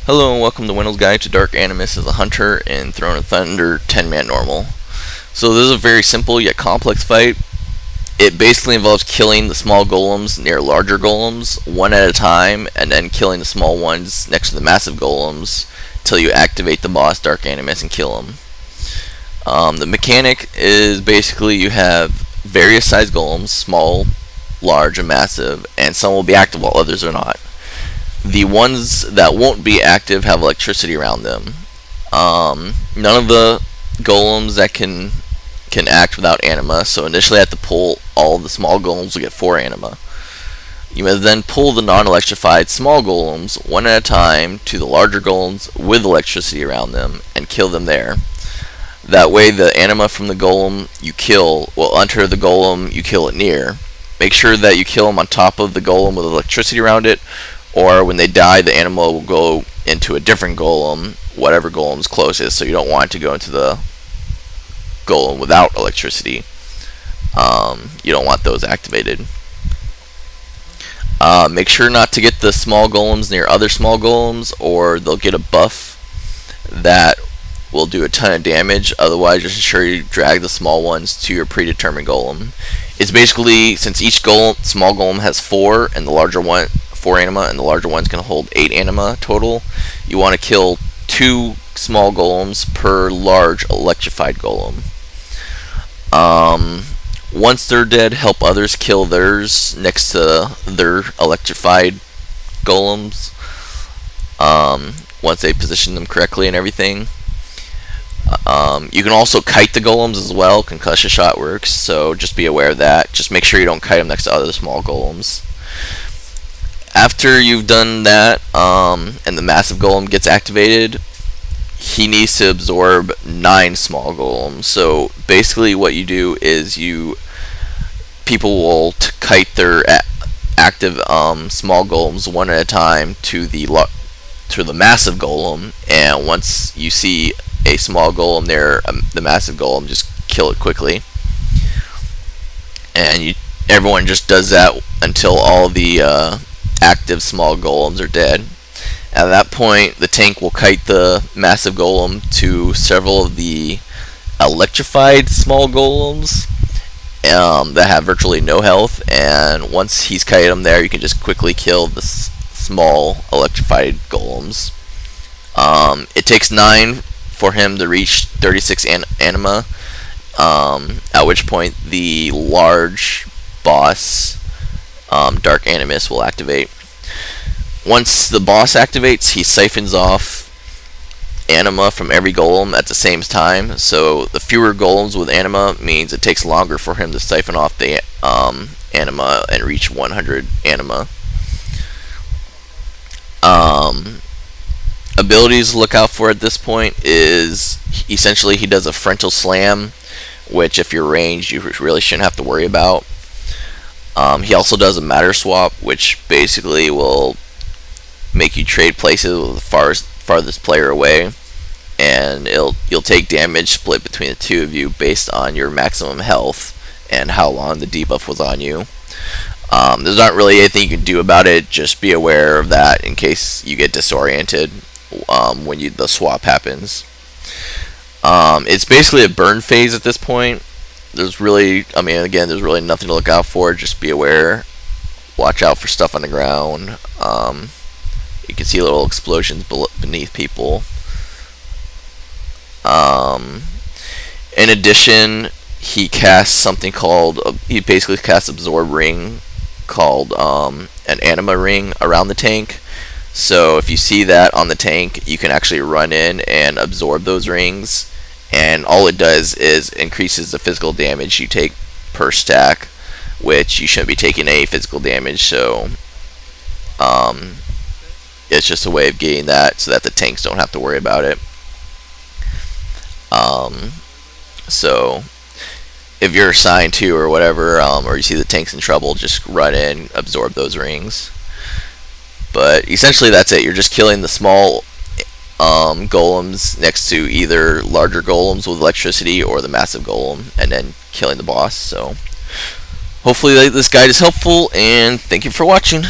Hello and welcome to wenll's Guide to Dark Animus as a hunter in Throne of Thunder 10-man normal. So this is a very simple yet complex fight. It basically involves killing the small golems near larger golems one at a time, and then killing the small ones next to the massive golems until you activate the boss Dark Animus and kill him. The mechanic is basically you have various size golems, small, large, and massive, and some will be active while others are not. The ones that won't be active have electricity around them. None of the golems that can act without anima, so initially I have to pull all the small golems to get 4 anima. You may then pull the non-electrified small golems one at a time to the larger golems with electricity around them and kill them there. That way the anima from the golem you kill will enter the golem you kill it near. Make sure that you kill them on top of the golem with electricity around it, or when they die, the animal will go into a different golem, whatever golem's closest, so you don't want it to go into the golem without electricity. You don't want those activated. Make sure not to get the small golems near other small golems, or they'll get a buff that will do a ton of damage. Otherwise, just ensure you drag the small ones to your predetermined golem. It's basically, since each small golem has 4 and the larger one 4 anima, and the larger ones can hold 8 anima total, you want to kill 2 small golems per large electrified golem. Once they're dead, help others kill theirs next to their electrified golems. Once they position them correctly and everything. You can also kite the golems as well. Concussion shot works, so just be aware of that. Just make sure you don't kite them next to other small golems. After you've done that, and the massive golem gets activated, he needs to absorb 9 small golems. So basically what you do is people will kite their active small golems one at a time to the massive golem, and once you see a small golem near the massive golem, just kill it quickly. And everyone just does that until all the active small golems are dead. At that point, the tank will kite the massive golem to several of the electrified small golems that have virtually no health, and once he's kited them there, you can just quickly kill the small electrified golems. It takes 9 for him to reach 36 anima, at which point the large boss Dark Animus will activate. Once the boss activates, he siphons off anima from every golem at the same time, so the fewer golems with anima means it takes longer for him to siphon off the anima and reach 100 anima. Abilities to look out for at this point is essentially he does a frontal slam, which if you're ranged you really shouldn't have to worry about. He also does a matter swap, which basically will make you trade places with the farthest player away, and you'll take damage split between the two of you based on your maximum health and how long the debuff was on you. There's not really anything you can do about it, just be aware of that in case you get disoriented when the swap happens. It's basically a burn phase at this point. There's really nothing to look out for. Just be aware. Watch out for stuff on the ground. You can see little explosions beneath people. In addition, he casts something called, he basically casts Absorb Ring, called an Anima Ring around the tank. So if you see that on the tank, you can actually run in and absorb those rings, and all it does is increases the physical damage you take per stack, which you shouldn't be taking any physical damage, so it's just a way of getting that so that the tanks don't have to worry about it. So if you're assigned to or whatever, or you see the tanks in trouble, just run in, absorb those rings. But essentially that's it. You're just killing the small golems next to either larger golems with electricity or the massive golem, and then killing the boss. So hopefully this guide is helpful, and thank you for watching.